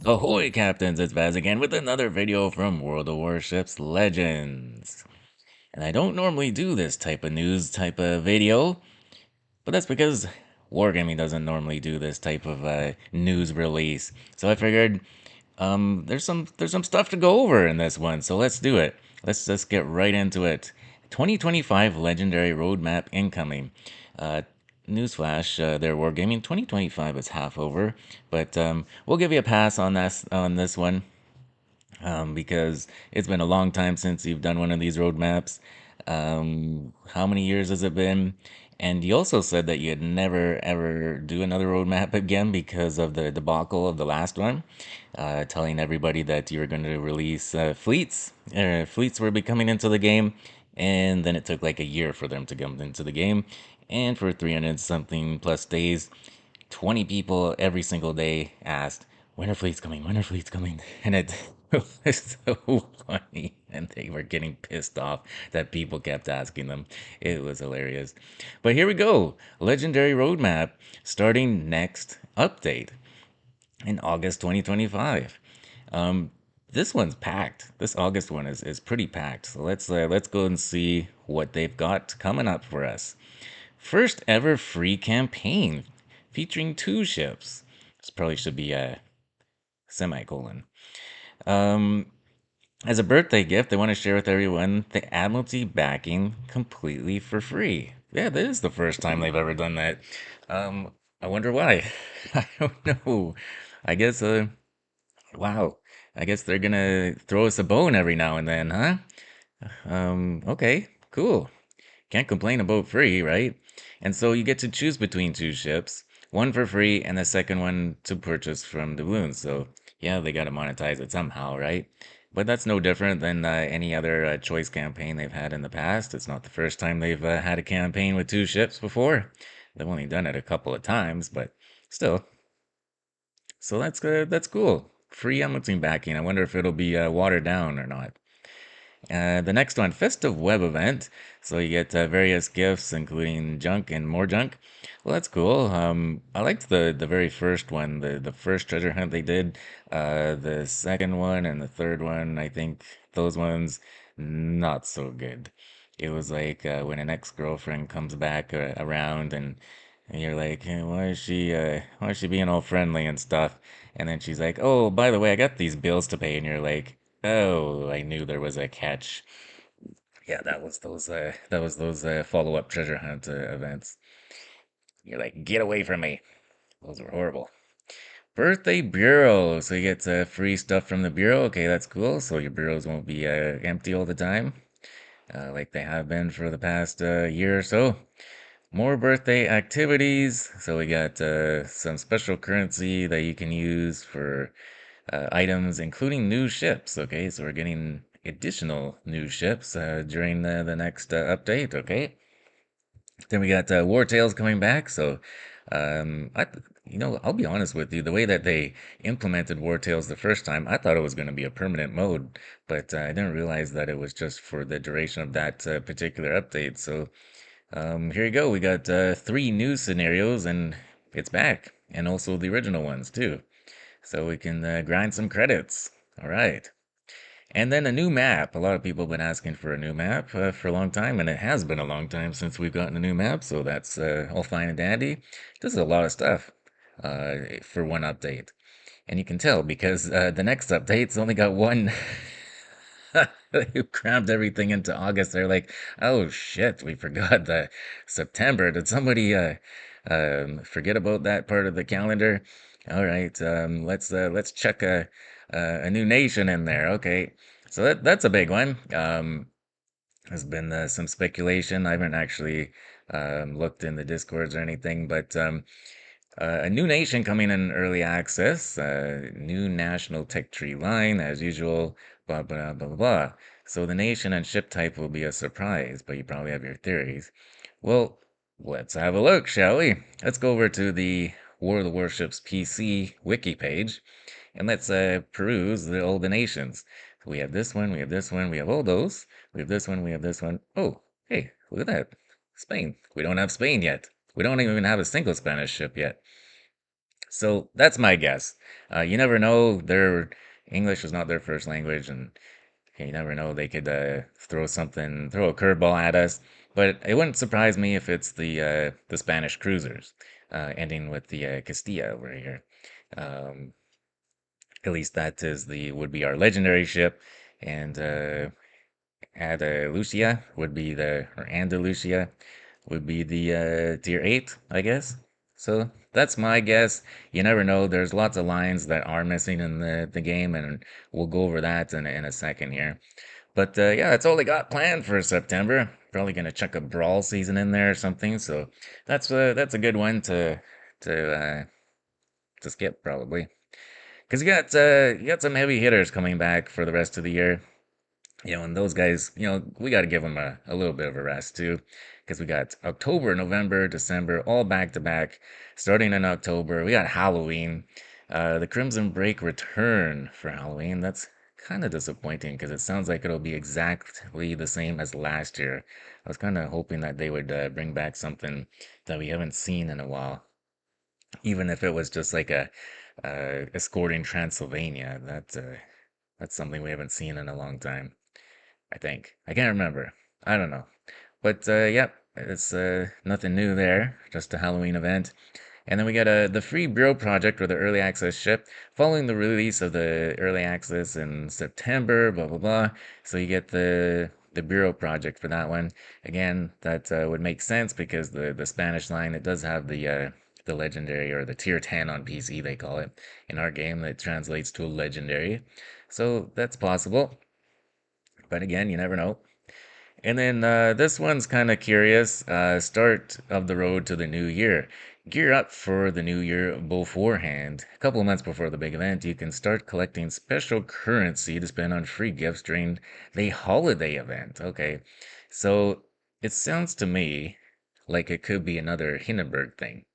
Ahoy, Captains! It's Vaz again with another video from World of Warships Legends. And I don't normally do this type of news type of video, but that's because Wargaming doesn't normally do this type of news release. So I figured there's some stuff to go over in this one, so let's do it. Let's just get right into it. 2025 Legendary Roadmap incoming. Uh, Newsflash, their Wargaming 2025 is half over, but we'll give you a pass on this one because it's been a long time since you've done one of these roadmaps. How many years has it been? And you also said that you'd never ever do another roadmap again because of the debacle of the last one, telling everybody that you were going to release fleets. Fleets were coming into the game, and then it took like a year for them to come into the game. And for 300 something plus days, 20 people every single day asked, "When are fleets coming? When are fleets coming?" And it was so funny. And they were getting pissed off that people kept asking them. It was hilarious. But here we go. Legendary Roadmap starting next update in August 2025. Um, this one's packed. This August one is pretty packed. So let's go and see what they've got coming up for us. First ever free campaign featuring 2 ships. This probably should be a semicolon. Um, as a birthday gift, they want to share with everyone the Admiralty backing completely for free. Yeah, this is the first time they've ever done that. Um, I wonder why. I don't know. I guess, wow. I guess they're gonna throw us a bone every now and then, huh? Okay, cool. Can't complain about free, right? And so you get to choose between 2 ships, one for free and the second one to purchase from doubloons. So yeah, they got to monetize it somehow, right? But that's no different than any other choice campaign they've had in the past. It's not the first time they've had a campaign with 2 ships before. They've only done it a couple of times, but still. So that's cool. Free Amazon backing. I wonder if it'll be watered down or not. The next one, Festive Web event. So you get various gifts, including junk and more junk. Well, that's cool. I liked the very first one, the first treasure hunt they did. The second one and the third one, I think those ones not so good. It was like when an ex-girlfriend comes back around and you're like, "Hey, why is she being all friendly and stuff?" And then she's like, "Oh, by the way, I got these bills to pay," and you're like, "Oh, I knew there was a catch." Yeah, that was those follow-up treasure hunt events. You're like, "Get away from me." Those were horrible. Birthday bureau. So you get free stuff from the bureau. Okay, that's cool. So your bureaus won't be empty all the time, like they have been for the past year or so. More birthday activities. So we got some special currency that you can use for items, including new ships. Okay, so we're getting additional new ships during the next update. Okay, then we got War Tales coming back. So, I'll be honest with you. The way that they implemented War Tales the first time, I thought it was going to be a permanent mode, but I didn't realize that it was just for the duration of that particular update. So, here you go. We got 3 new scenarios, and it's back, and also the original ones too. So we can grind some credits. All right. And then a new map. A lot of people have been asking for a new map for a long time, and it has been a long time since we've gotten a new map, so that's all fine and dandy. This is a lot of stuff for one update. And you can tell because the next update's only got one. They crammed everything into August. They're like, oh shit, we forgot the September. Did somebody forget about that part of the calendar? All right, let's check a new nation in there. Okay, so that's a big one. There's been some speculation. I haven't actually looked in the discords or anything, but a new nation coming in early access, new national tech tree line, as usual, blah, blah, blah, blah, blah. So the nation and ship type will be a surprise, but you probably have your theories. Well, let's have a look, shall we? Let's go over to the War of the Warships PC wiki page, and let's peruse all the nations. So we have this one, we have this one, we have all those. We have this one, we have this one. Oh, hey, look at that. Spain. We don't have Spain yet. We don't even have a single Spanish ship yet. So that's my guess. You never know. Their English is not their first language, and you never know. They could throw a curveball at us. But it wouldn't surprise me if it's the Spanish cruisers, ending with the Castilla over here. Um, at least that is the would be our legendary ship, and Andalusia would be or Andalusia would be the tier 8, I guess. So that's my guess. You never know. There's lots of lines that are missing in the game, and we'll go over that in a second here. But yeah, that's all I got planned for September. Probably gonna chuck a brawl season in there or something. So that's a good one to to skip probably. Because you got some heavy hitters coming back for the rest of the year. And those guys, we got to give them a little bit of a rest too, because we got October, November, December, all back to back. Starting in October, we got Halloween, the Crimson Break return for Halloween. That's kind of disappointing because it sounds like it'll be exactly the same as last year. I was kind of hoping that they would bring back something that we haven't seen in a while, even if it was just like a escorting Transylvania. That's something we haven't seen in a long time. I think. I can't remember. I don't know. But yep, it's nothing new there. Just a Halloween event. And then we got the free Bureau project or the early access ship following the release of the early access in September, blah blah blah. So you get the Bureau project for that one. Again, that would make sense because the Spanish line it does have the legendary or the tier 10 on PC they call it. In our game that translates to a legendary. So that's possible. But again, you never know. And then this one's kind of curious. Start of the road to the new year. Gear up for the new year beforehand. A couple of months before the big event, you can start collecting special currency to spend on free gifts during the holiday event. Okay, so it sounds to me like it could be another Hindenburg thing,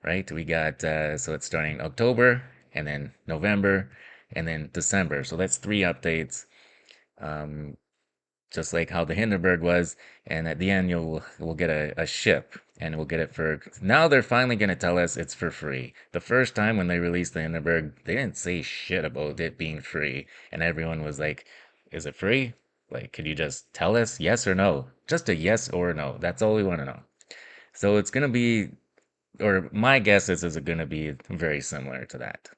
right? We got, so it's starting October, and then November, and then December. So that's three updates. Um, just like how the Hindenburg was. And at the end, we'll get a ship, and we'll get it for. Now they're finally gonna tell us it's for free. The first time when they released the Hindenburg, they didn't say shit about it being free, and everyone was like, "Is it free? Like, could you just tell us yes or no? Just a yes or no. That's all we want to know." So it's gonna be, or my guess is it's gonna be very similar to that.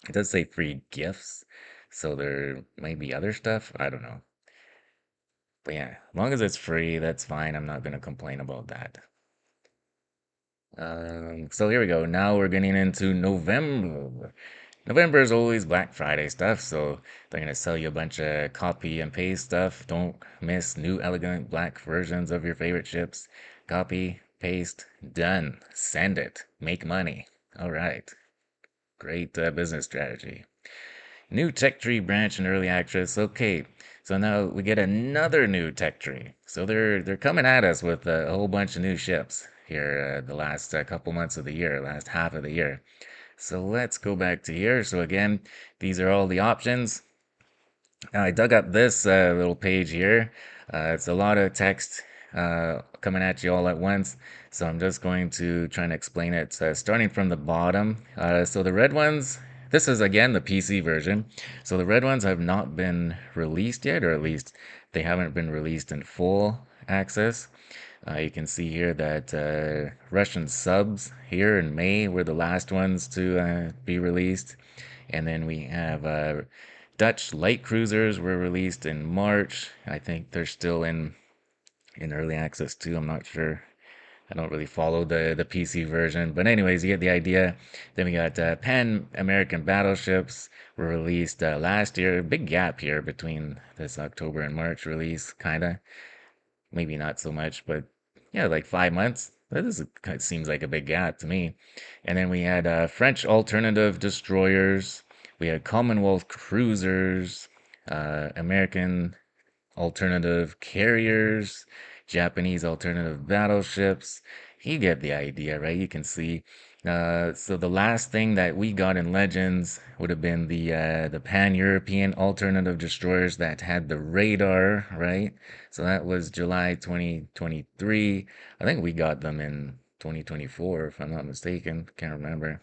It does say free gifts, so there might be other stuff. I don't know. But yeah, as long as it's free, that's fine. I'm not gonna complain about that. So here we go. Now we're getting into November. November is always Black Friday stuff, so they're gonna sell you a bunch of copy and paste stuff. Don't miss new elegant black versions of your favorite ships. Copy, paste, done. Send it. Make money. All right. Great business strategy. New tech tree branch and early access. Okay, so now we get another new tech tree. So they're coming at us with a whole bunch of new ships here the last couple months of the year, last half of the year. So let's go back to here. So again, these are all the options. I dug up this little page here. It's a lot of text coming at you all at once. So I'm just going to try and explain it starting from the bottom. So the red ones, this is again the PC version. So the red ones have not been released yet, or at least they haven't been released in full access. You can see here that Russian subs here in May were the last ones to be released. And then we have Dutch light cruisers were released in March. I think they're still in early access too. I'm not sure. I don't really follow the PC version, but anyways, you get the idea. Then we got Pan American battleships were released last year. Big gap here between this October and March release, kinda. Maybe not so much, but yeah, like 5 months. It seems like a big gap to me. And then we had French alternative destroyers. We had Commonwealth cruisers, American alternative carriers, Japanese alternative battleships. You get the idea, right? You can see. So the last thing that we got in Legends would have been the Pan-European alternative destroyers that had the radar, right? So that was July 2023. I think we got them in 2024, if I'm not mistaken. Can't remember.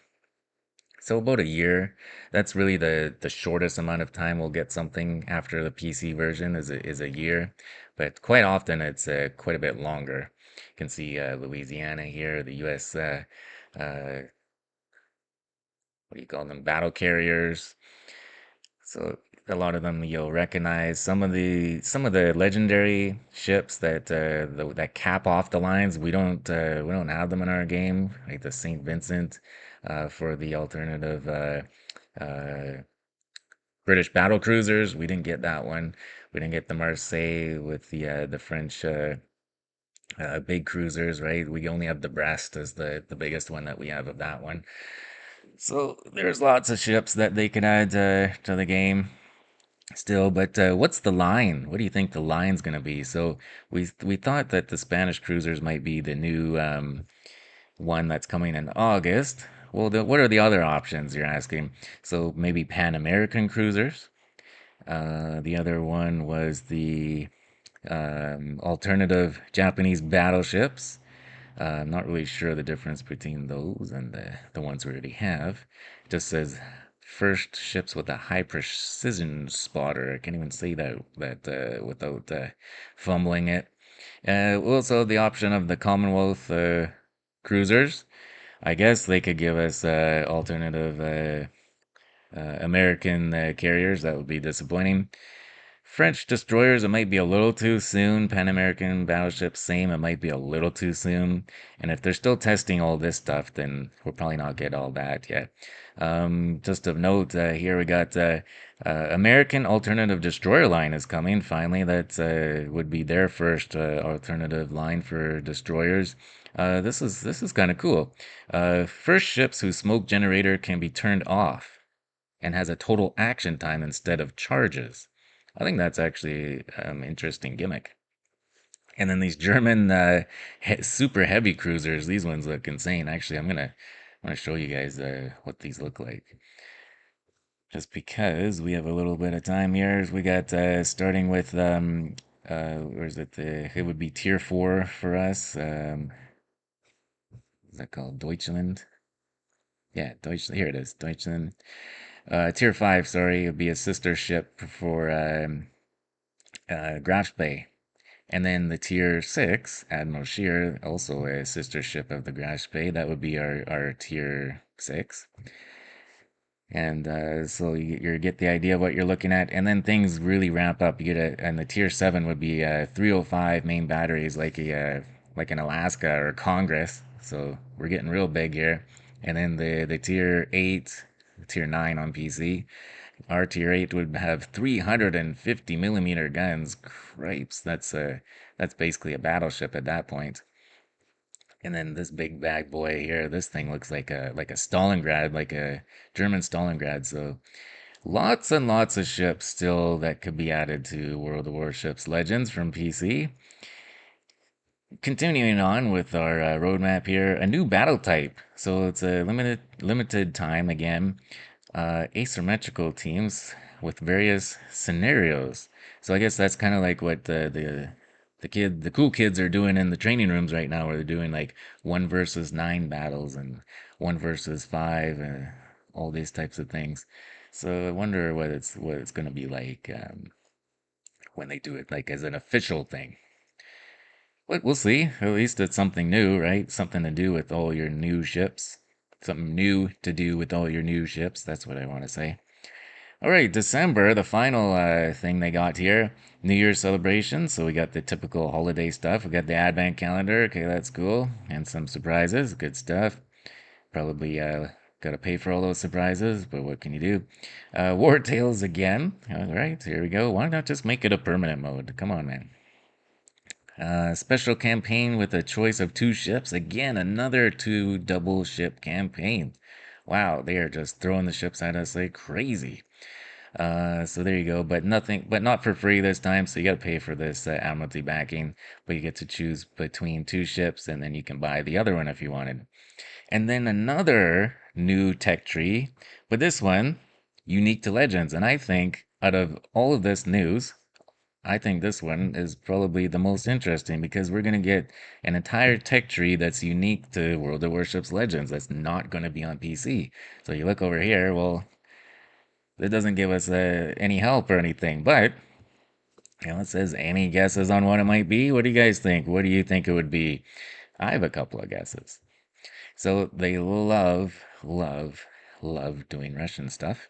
So about a year. That's really the shortest amount of time we'll get something after the PC version is a year, but quite often it's quite a bit longer. You can see Louisiana here, the U.S. Uh, what do you call them? Battle carriers. So a lot of them you'll recognize. Some of the legendary ships that cap off the lines. We don't have them in our game, like the Saint Vincent for the alternative British battle cruisers. We didn't get that one. We didn't get the Marseille with the French big cruisers, right? We only have the Brest as the biggest one that we have of that one. So there's lots of ships that they can add to the game still. But what's the line? What do you think the line's going to be? So we thought that the Spanish cruisers might be the new one that's coming in August. Well, what are the other options you're asking? So maybe Pan American cruisers. The other one was the alternative Japanese battleships. I'm not really sure the difference between those and the ones we already have. It just says first ships with a high precision spotter. I can't even say that without fumbling it. Also, the option of the Commonwealth cruisers. I guess they could give us alternative American carriers. That would be disappointing. French destroyers, it might be a little too soon. Pan American battleships, same, it might be a little too soon. And if they're still testing all this stuff, then we'll probably not get all that yet. Just of note, here we got American Alternative Destroyer line is coming. Finally, that would be their first alternative line for destroyers. This is kind of cool. First ships whose smoke generator can be turned off and has a total action time instead of charges. I think that's actually interesting gimmick. And then these German super heavy cruisers, these ones look insane. Actually, I'm gonna show you guys what these look like. Just because we have a little bit of time here, we got starting with where is it? It would be tier 4 for us. What's that called? Deutschland. Yeah, Deutschland. Here it is, Deutschland. Tier 5, sorry, would be a sister ship for Graf Bay. And then the tier 6, Admiral Shear, also a sister ship of the Graf Bay. That would be our tier 6. And so you get the idea of what you're looking at. And then things really ramp up. You get and the tier 7 would be 305 main batteries, like an Alaska or Congress. So we're getting real big here. And then the tier 8, tier 9 on PC. Our tier 8 would have 350 millimeter guns. Cripes, that's basically a battleship at that point. And then this big bad boy here, this thing looks like a Stalingrad, like a German Stalingrad. So lots and lots of ships still that could be added to World of Warships Legends from PC. Continuing on with our roadmap here, a new battle type. So it's a limited time again. Asymmetrical teams with various scenarios. So I guess that's kind of like what the cool kids are doing in the training rooms right now, where they're doing like 1 versus 9 battles and 1 versus 5 and all these types of things. So I wonder what it's going to be like when they do it like as an official thing. But we'll see. At least it's something new, right? Something to do with all your new ships. Something new to do with all your new ships. That's what I want to say. All right, December, the final thing they got here, New Year's celebration. So we got the typical holiday stuff. We got the advent calendar. Okay, that's cool. And some surprises. Good stuff. Probably got to pay for all those surprises, but what can you do? War Tales again. All right, here we go. Why not just make it a permanent mode? Come on, man. Special campaign with a choice of 2 ships. Again, another 2 double ship campaign. Wow, they are just throwing the ships at us like crazy. So there you go, but not for free this time. So you got to pay for this Admiralty backing, but you get to choose between 2 ships, and then you can buy the other one if you wanted. And then another new tech tree, but this one unique to Legends. And I think out of all of this news, I think this one is probably the most interesting because we're going to get an entire tech tree that's unique to World of Warships Legends that's not going to be on PC. So you look over here, well, it doesn't give us any help or anything, but it says any guesses on what it might be? What do you guys think? What do you think it would be? I have a couple of guesses. So they love doing Russian stuff.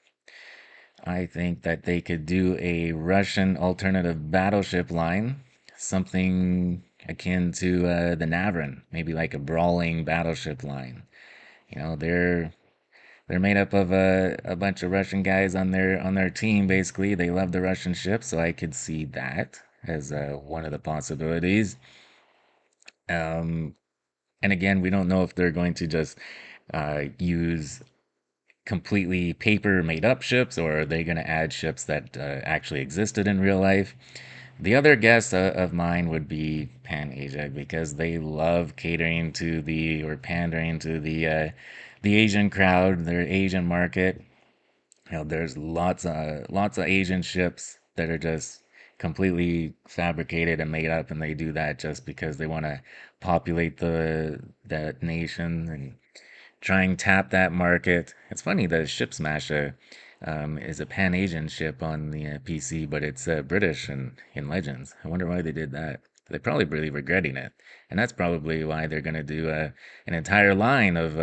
I think that they could do a Russian alternative battleship line, something akin to the Navran, maybe like a brawling battleship line. They're made up of a bunch of Russian guys on their team. Basically, they love the Russian ships, so I could see that as one of the possibilities. Um, and again, we don't know if they're going to just use completely paper made up ships, or are they going to add ships that actually existed in real life? The other guess of mine would be Pan Asia because they love catering to the or pandering to the Asian crowd, their Asian market. There's lots of Asian ships that are just completely fabricated and made up, and they do that just because they want to populate the that nation and try and tap that market. It's funny that Ship Smasher is a Pan Asian ship on the PC, but it's British in Legends. I wonder why they did that. They're probably really regretting it, and that's probably why they're gonna do an entire line of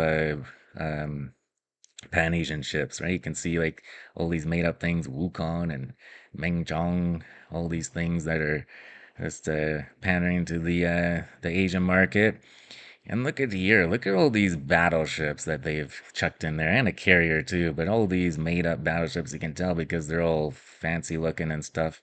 Pan Asian ships, right? You can see like all these made up things, Wukong and Mengjong, all these things that are just pandering to the Asian market. And look at here, look at all these battleships that they've chucked in there, and a carrier too, but all these made up battleships you can tell because they're all fancy looking and stuff.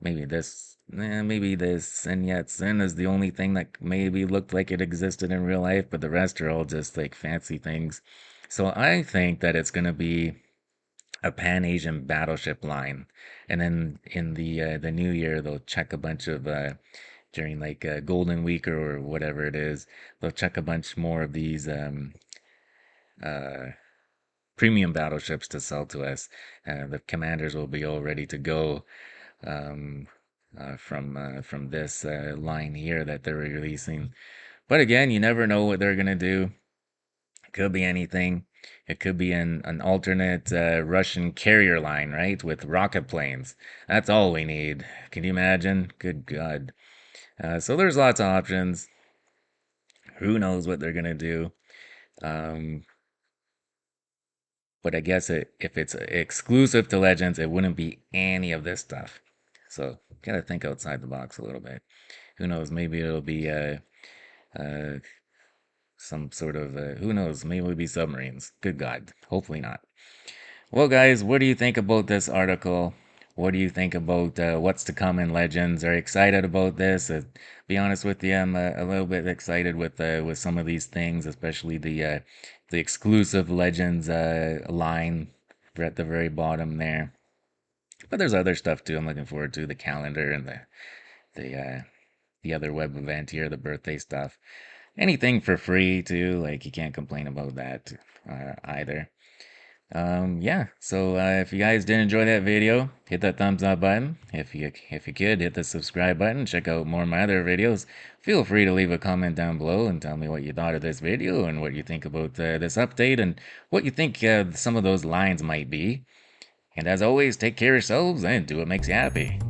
Maybe this and yet Sin is the only thing that maybe looked like it existed in real life, but the rest are all just like fancy things. So I think that it's gonna be a Pan Asian battleship line, and then in the new year they'll check a bunch of during like Golden Week or whatever it is, they'll check a bunch more of these uh, premium battleships to sell to us. The commanders will be all ready to go um, from this line here that they're releasing. But again, you never know what they're gonna do. It could be anything. It could be an alternate Russian carrier line, right, with rocket planes. That's all we need. Can you imagine? Good God. So there's lots of options. Who knows what they're gonna do? Um, but I guess if it's exclusive to Legends, it wouldn't be any of this stuff. So gotta think outside the box a little bit. Who knows? Maybe it'll be uh, some sort of who knows? Maybe it'll be submarines. Good God. Hopefully not. Well, guys, what do you think about this article? What do you think about what's to come in Legends? Are you excited about this? Be honest with you, I'm a little bit excited with some of these things, especially the exclusive Legends line at the very bottom there. But there's other stuff too. I'm looking forward to the calendar and the the other web event here, the birthday stuff. Anything for free too, like you can't complain about that either. Yeah, so if you guys did enjoy that video, hit that thumbs up button. If you could, hit the subscribe button. Check out more of my other videos. Feel free to leave a comment down below and tell me what you thought of this video and what you think about this update and what you think some of those lines might be. And as always, take care of yourselves and do what makes you happy.